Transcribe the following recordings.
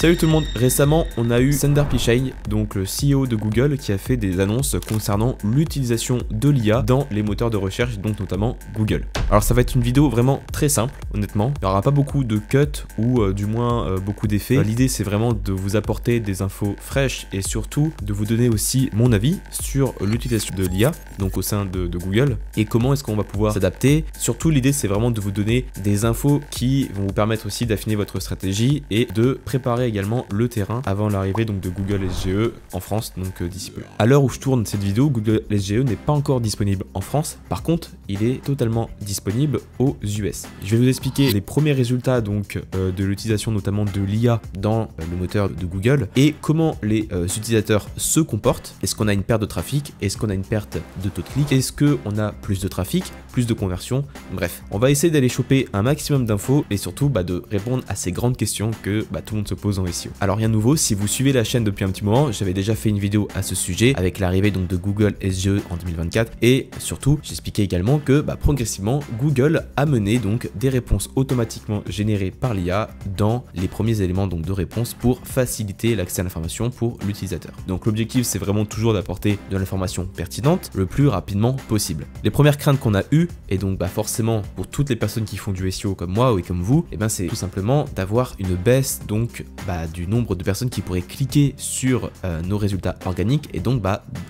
Salut tout le monde, récemment on a eu Sundar Pichai, donc le CEO de Google, qui a fait des annonces concernant l'utilisation de l'IA dans les moteurs de recherche, donc notamment Google. Alors ça va être une vidéo vraiment très simple, honnêtement, il n'y aura pas beaucoup de cuts ou du moins beaucoup d'effets. L'idée c'est vraiment de vous apporter des infos fraîches et surtout de vous donner aussi mon avis sur l'utilisation de l'IA, donc au sein de Google, et comment est-ce qu'on va pouvoir s'adapter. Surtout l'idée c'est vraiment de vous donner des infos qui vont vous permettre aussi d'affiner votre stratégie et de préparer également le terrain avant l'arrivée donc de Google SGE en France, donc d'ici peu. À l'heure où je tourne cette vidéo, Google SGE n'est pas encore disponible en France. Par contre, il est totalement disponible aux US. Je vais vous expliquer les premiers résultats donc de l'utilisation notamment de l'IA dans le moteur de Google et comment les utilisateurs se comportent. Est-ce qu'on a une perte de trafic? Est-ce qu'on a une perte de taux de clic? Est-ce qu'on a plus de trafic, plus de conversion? Bref, on va essayer d'aller choper un maximum d'infos et surtout de répondre à ces grandes questions que tout le monde se pose en SEO. Alors rien de nouveau, si vous suivez la chaîne depuis un petit moment, j'avais déjà fait une vidéo à ce sujet avec l'arrivée donc de Google SGE en 2024 et surtout j'expliquais également que progressivement Google a mené donc des réponses automatiquement générées par l'IA dans les premiers éléments donc de réponse pour faciliter l'accès à l'information pour l'utilisateur. Donc l'objectif c'est vraiment toujours d'apporter de l'information pertinente le plus rapidement possible. Les premières craintes qu'on a eues et donc forcément pour toutes les personnes qui font du SEO comme moi ou comme vous, c'est tout simplement d'avoir une baisse donc du nombre de personnes qui pourraient cliquer sur nos résultats organiques et donc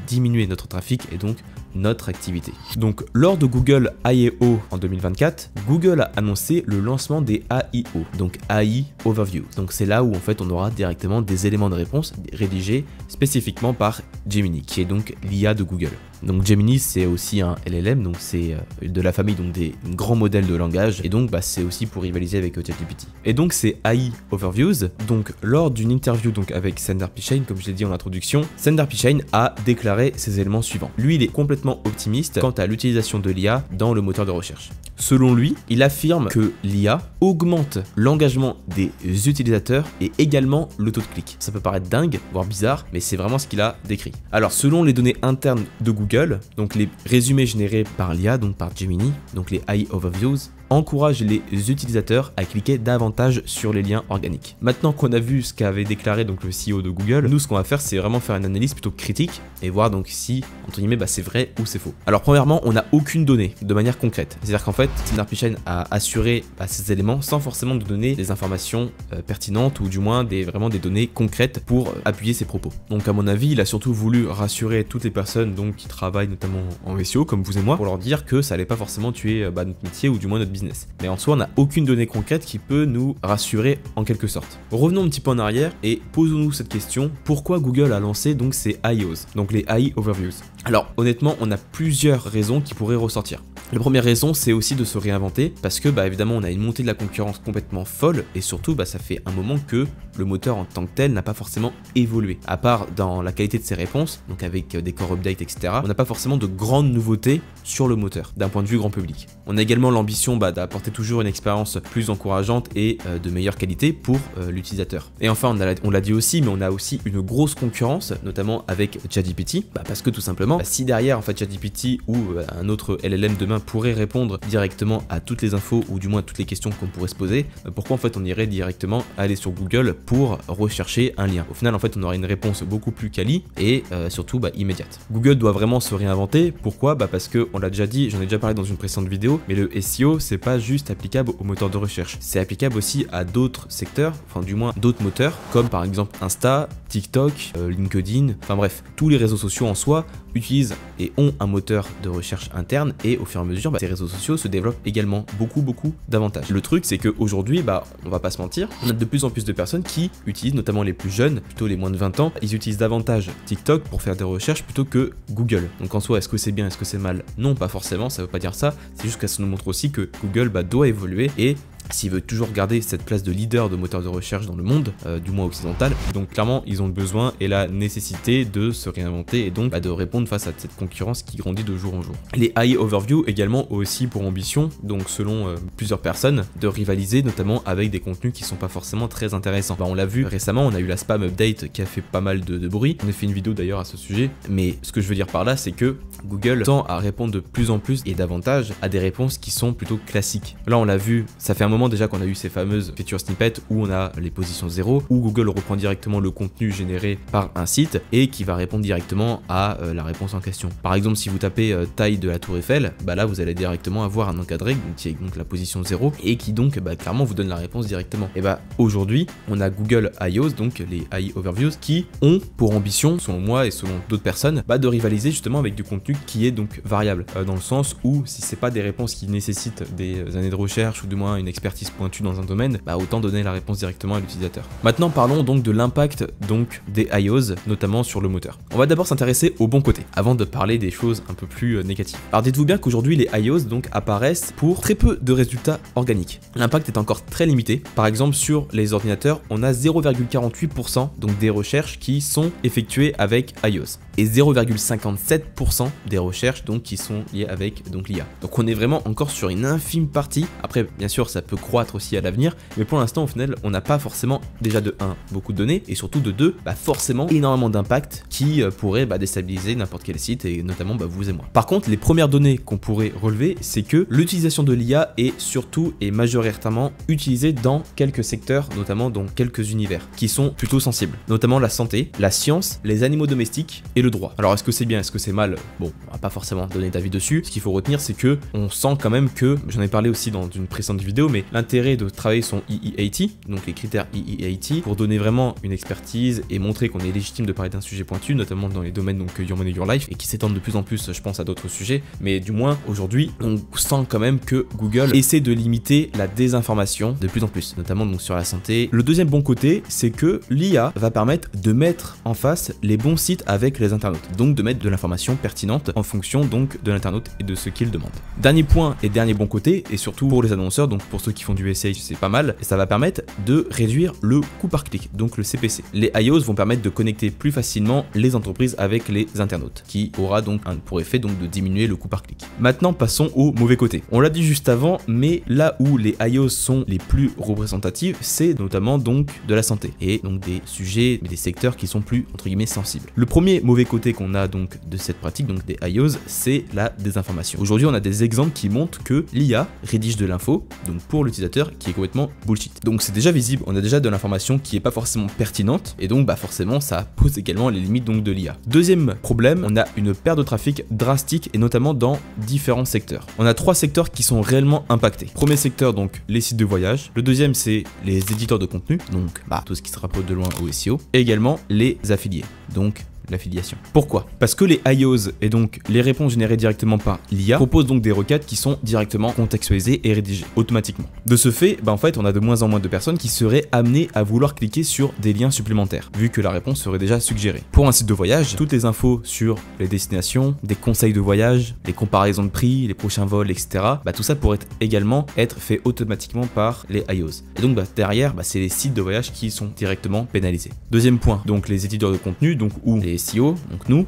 diminuer notre trafic et donc notre activité. Donc lors de Google I/O en 2024, Google a annoncé le lancement des AIO, donc AI Overview. Donc c'est là où en fait on aura directement des éléments de réponse rédigés spécifiquement par Gemini, qui est donc l'IA de Google. Donc Gemini c'est aussi un LLM, donc c'est de la famille donc des grands modèles de langage et donc c'est aussi pour rivaliser avec ChatGPT. Et donc c'est AI Overviews. Donc lors d'une interview donc avec Sundar Pichai, comme je l'ai dit en introduction, Sundar Pichai a déclaré ces éléments suivants. Lui il est complètement optimiste quant à l'utilisation de l'IA dans le moteur de recherche. Selon lui, il affirme que l'IA augmente l'engagement des utilisateurs et également le taux de clic. Ça peut paraître dingue, voire bizarre, mais c'est vraiment ce qu'il a décrit. Alors selon les données internes de Google, donc les résumés générés par l'IA, donc par Gemini, donc les AI Overviews, encourage les utilisateurs à cliquer davantage sur les liens organiques. Maintenant qu'on a vu ce qu'avait déclaré donc le CEO de Google, nous ce qu'on va faire c'est vraiment faire une analyse plutôt critique et voir donc si entre guillemets c'est vrai ou c'est faux. Alors premièrement, on n'a aucune donnée de manière concrète. C'est-à-dire qu'en fait, Sundar Pichai a assuré ces éléments sans forcément nous donner des informations pertinentes ou du moins vraiment des données concrètes pour appuyer ses propos. Donc à mon avis, il a surtout voulu rassurer toutes les personnes donc qui travaillent notamment en SEO comme vous et moi pour leur dire que ça allait pas forcément tuer notre métier ou du moins notre business. Mais en soi, on n'a aucune donnée concrète qui peut nous rassurer en quelque sorte. Revenons un petit peu en arrière et posons-nous cette question, pourquoi Google a lancé donc ces AIOs, donc les AI Overviews? Alors honnêtement, on a plusieurs raisons qui pourraient ressortir. La première raison, c'est aussi de se réinventer parce que évidemment, on a une montée de la concurrence complètement folle et surtout, ça fait un moment que le moteur en tant que tel n'a pas forcément évolué. À part dans la qualité de ses réponses, donc avec des core updates, etc., on n'a pas forcément de grandes nouveautés sur le moteur d'un point de vue grand public. On a également l'ambition d'apporter toujours une expérience plus encourageante et de meilleure qualité pour l'utilisateur. Et enfin, on l'a dit aussi, mais on a aussi une grosse concurrence, notamment avec ChatGPT, parce que tout simplement, si derrière en fait ChatGPT ou un autre LLM demain pourrait répondre directement à toutes les infos ou du moins à toutes les questions qu'on pourrait se poser, pourquoi en fait on irait directement aller sur Google pour rechercher un lien? Au final en fait on aurait une réponse beaucoup plus quali et surtout immédiate. Google doit vraiment se réinventer. Pourquoi? Parce que on l'a déjà dit, j'en ai déjà parlé dans une précédente vidéo, mais le SEO c'est pas juste applicable au moteur de recherche, c'est applicable aussi à d'autres secteurs, enfin du moins d'autres moteurs comme par exemple Insta, TikTok, LinkedIn, enfin bref, tous les réseaux sociaux en soi utilisent et ont un moteur de recherche interne et au fur et à mesure ces réseaux sociaux se développent également beaucoup d'avantages. Le truc c'est qu'aujourd'hui on va pas se mentir, on a de plus en plus de personnes qui utilisent, notamment les plus jeunes, plutôt les moins de 20 ans, ils utilisent davantage TikTok pour faire des recherches plutôt que Google. Donc en soi, est-ce que c'est bien, est-ce que c'est mal? Non, pas forcément, ça veut pas dire ça, c'est juste que ça nous montre aussi que Google doit évoluer et s'il veut toujours garder cette place de leader de moteur de recherche dans le monde, du moins occidental. Donc clairement, ils ont le besoin et la nécessité de se réinventer et donc de répondre face à cette concurrence qui grandit de jour en jour. Les AI Overview également ont aussi pour ambition, donc selon plusieurs personnes, de rivaliser notamment avec des contenus qui sont pas forcément très intéressants. On l'a vu récemment, on a eu la spam update qui a fait pas mal de bruit. On a fait une vidéo d'ailleurs à ce sujet, mais ce que je veux dire par là, c'est que Google tend à répondre de plus en plus et davantage à des réponses qui sont plutôt classiques. Là, on l'a vu, ça fait un moment moment déjà qu'on a eu ces fameuses feature snippets où on a les positions 0, où Google reprend directement le contenu généré par un site et qui va répondre directement à la réponse en question. Par exemple, si vous tapez taille de la tour Eiffel, bah là vous allez directement avoir un encadré qui est donc la position 0 et qui donc clairement vous donne la réponse directement. Et bah aujourd'hui on a Google I/Os, donc les AI Overviews, qui ont pour ambition, selon moi et selon d'autres personnes, de rivaliser justement avec du contenu qui est donc variable, dans le sens où si c'est pas des réponses qui nécessitent des années de recherche ou du moins une expertise pointue dans un domaine, bah autant donner la réponse directement à l'utilisateur. Maintenant parlons donc de l'impact donc des I/Os, notamment sur le moteur. On va d'abord s'intéresser au bon côté, avant de parler des choses un peu plus négatives. Alors dites-vous bien qu'aujourd'hui les I/Os donc apparaissent pour très peu de résultats organiques. L'impact est encore très limité. Par exemple sur les ordinateurs, on a 0,48% donc des recherches qui sont effectuées avec I/Os et 0,57% des recherches donc qui sont liées avec donc l'IA. Donc on est vraiment encore sur une infime partie. Après bien sûr ça peut croître aussi à l'avenir, mais pour l'instant au final on n'a pas forcément déjà de 1 beaucoup de données et surtout de 2 forcément énormément d'impact qui pourrait déstabiliser n'importe quel site et notamment vous et moi. Par contre les premières données qu'on pourrait relever, c'est que l'utilisation de l'IA est surtout et majoritairement utilisée dans quelques secteurs, notamment dans quelques univers qui sont plutôt sensibles, notamment la santé, la science, les animaux domestiques et le droit. Alors est-ce que c'est bien, est-ce que c'est mal? Bon, on va pas forcément donner d'avis dessus. Ce qu'il faut retenir, c'est que on sent quand même que, j'en ai parlé aussi dans une précédente vidéo, mais l'intérêt de travailler son EEAT, donc les critères EEAT, pour donner vraiment une expertise et montrer qu'on est légitime de parler d'un sujet pointu, notamment dans les domaines donc Your Money Your Life, et qui s'étendent de plus en plus, je pense, à d'autres sujets. Mais du moins aujourd'hui, on sent quand même que Google essaie de limiter la désinformation de plus en plus, notamment donc sur la santé. Le deuxième bon côté, c'est que l'IA va permettre de mettre en face les bons sites avec les internautes, donc de mettre de l'information pertinente en fonction donc de l'internaute et de ce qu'il demande. Dernier point et dernier bon côté, et surtout pour les annonceurs, donc pour ceux qui font du SEO, c'est pas mal, et ça va permettre de réduire le coût par clic, donc le CPC. Les I/Os vont permettre de connecter plus facilement les entreprises avec les internautes, qui aura donc pour effet donc de diminuer le coût par clic. Maintenant passons au mauvais côté. On l'a dit juste avant, mais là où les I/Os sont les plus représentatifs, c'est notamment donc de la santé et donc des sujets, des secteurs qui sont plus entre guillemets sensibles. Le premier mauvais côté qu'on a donc de cette pratique, donc des I/Os, c'est la désinformation. Aujourd'hui, on a des exemples qui montrent que l'IA rédige de l'info, donc pour l'utilisateur, qui est complètement bullshit. Donc c'est déjà visible, on a déjà de l'information qui est pas forcément pertinente, et donc forcément ça pose également les limites donc de l'IA. Deuxième problème, on a une perte de trafic drastique et notamment dans différents secteurs. On a 3 secteurs qui sont réellement impactés. Premier secteur, donc les sites de voyage. Le deuxième, c'est les éditeurs de contenu, donc tout ce qui se rapproche de loin au SEO, et également les affiliés, donc l'affiliation. Pourquoi? Parce que les I/Os et donc les réponses générées directement par l'IA proposent donc des requêtes qui sont directement contextualisées et rédigées automatiquement. De ce fait, en fait, on a de moins en moins de personnes qui seraient amenées à vouloir cliquer sur des liens supplémentaires, vu que la réponse serait déjà suggérée. Pour un site de voyage, toutes les infos sur les destinations, des conseils de voyage, les comparaisons de prix, les prochains vols, etc., tout ça pourrait également être fait automatiquement par les I/Os. Et donc derrière, c'est les sites de voyage qui sont directement pénalisés. Deuxième point, donc les éditeurs de contenu, donc ou les SEO, donc nous,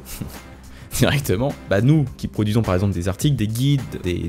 directement, nous qui produisons par exemple des articles, des guides,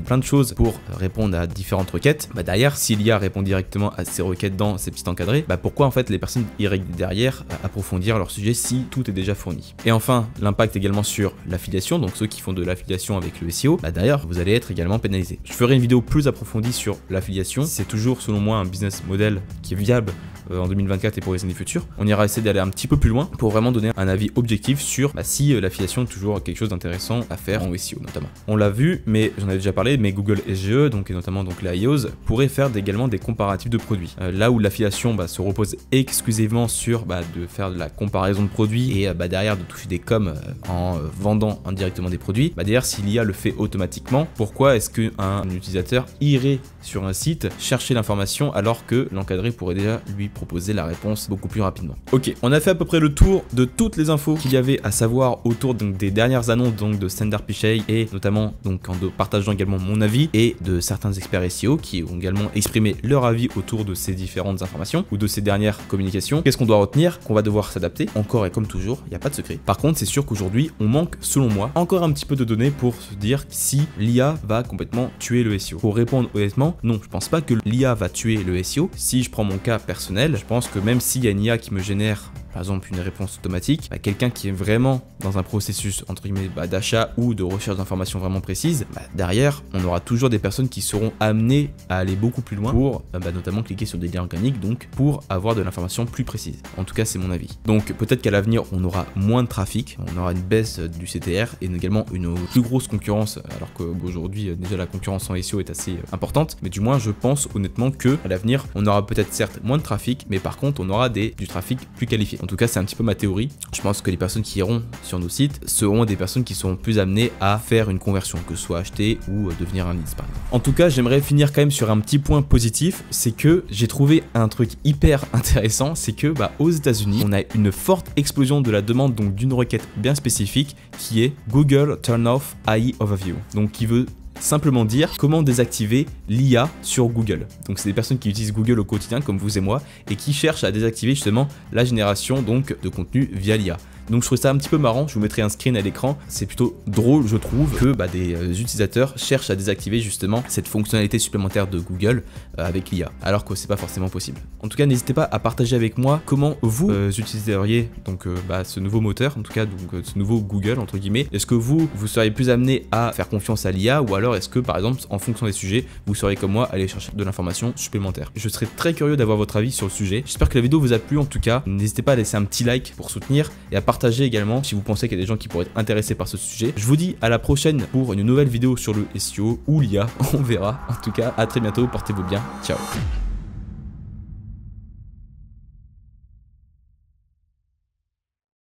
plein de choses pour répondre à différentes requêtes, derrière, si l'IA répond directement à ces requêtes dans ces petits encadrés, pourquoi en fait les personnes iraient derrière approfondir leur sujet si tout est déjà fourni? Et enfin, l'impact également sur l'affiliation, donc ceux qui font de l'affiliation avec le SEO, derrière, vous allez être également pénalisé. Je ferai une vidéo plus approfondie sur l'affiliation, c'est toujours selon moi un business model qui est viable en 2024 et pour les années futures. On ira essayer d'aller un petit peu plus loin pour vraiment donner un avis objectif sur si l'affiliation est toujours quelque chose d'intéressant à faire en SEO notamment. On l'a vu, mais j'en avais déjà parlé, mais Google SGE, donc et notamment donc les I/Os, pourrait faire également des comparatifs de produits. Là où l'affiliation se repose exclusivement sur de faire de la comparaison de produits et derrière de toucher des coms en vendant indirectement des produits, derrière si l'IA le fait automatiquement, pourquoi est-ce qu'un utilisateur irait sur un site chercher l'information alors que l'encadré pourrait déjà lui proposer la réponse beaucoup plus rapidement? Ok, on a fait à peu près le tour de toutes les infos qu'il y avait à savoir autour donc des dernières annonces donc de Sundar Pichai et notamment donc en partageant également mon avis et de certains experts SEO qui ont également exprimé leur avis autour de ces différentes informations ou de ces dernières communications. Qu'est-ce qu'on doit retenir? Qu'on va devoir s'adapter, encore et comme toujours, il n'y a pas de secret. Par contre, c'est sûr qu'aujourd'hui, on manque, selon moi, encore un petit peu de données pour se dire si l'IA va complètement tuer le SEO. Pour répondre honnêtement, non, je pense pas que l'IA va tuer le SEO. Si je prends mon cas personnel, je pense que même s'il y a une IA qui me génère par exemple une réponse automatique, quelqu'un qui est vraiment dans un processus entre guillemets d'achat ou de recherche d'informations vraiment précises, derrière on aura toujours des personnes qui seront amenées à aller beaucoup plus loin pour notamment cliquer sur des liens organiques, donc pour avoir de l'information plus précise. En tout cas c'est mon avis. Donc peut-être qu'à l'avenir on aura moins de trafic, on aura une baisse du CTR et également une plus grosse concurrence, alors qu'aujourd'hui déjà la concurrence en SEO est assez importante, mais du moins je pense honnêtement que à l'avenir on aura peut-être certes moins de trafic, mais par contre on aura du trafic plus qualifié. En tout cas c'est un petit peu ma théorie. Je pense que les personnes qui iront sur nos sites seront des personnes qui seront plus amenées à faire une conversion, que ce soit acheter ou devenir un lead par exemple. En tout cas j'aimerais finir quand même sur un petit point positif, c'est que j'ai trouvé un truc hyper intéressant, c'est que aux États-Unis on a une forte explosion de la demande donc d'une requête bien spécifique qui est Google Turn Off AI Overview, donc qui veut simplement dire comment désactiver l'IA sur Google. Donc c'est des personnes qui utilisent Google au quotidien comme vous et moi et qui cherchent à désactiver justement la génération donc de contenu via l'IA. Donc je trouve ça un petit peu marrant, je vous mettrai un screen à l'écran, c'est plutôt drôle je trouve que des utilisateurs cherchent à désactiver justement cette fonctionnalité supplémentaire de Google avec l'IA, alors que c'est pas forcément possible. En tout cas n'hésitez pas à partager avec moi comment vous utiliseriez donc ce nouveau moteur, en tout cas donc ce nouveau Google entre guillemets. Est-ce que vous seriez plus amené à faire confiance à l'IA, ou alors est-ce que par exemple en fonction des sujets vous seriez comme moi aller chercher de l'information supplémentaire? Je serais très curieux d'avoir votre avis sur le sujet. J'espère que la vidéo vous a plu en tout cas, n'hésitez pas à laisser un petit like pour soutenir et à partager également si vous pensez qu'il y a des gens qui pourraient être intéressés par ce sujet. Je vous dis à la prochaine pour une nouvelle vidéo sur le SEO ou l'IA, on verra. En tout cas, à très bientôt, portez-vous bien, ciao.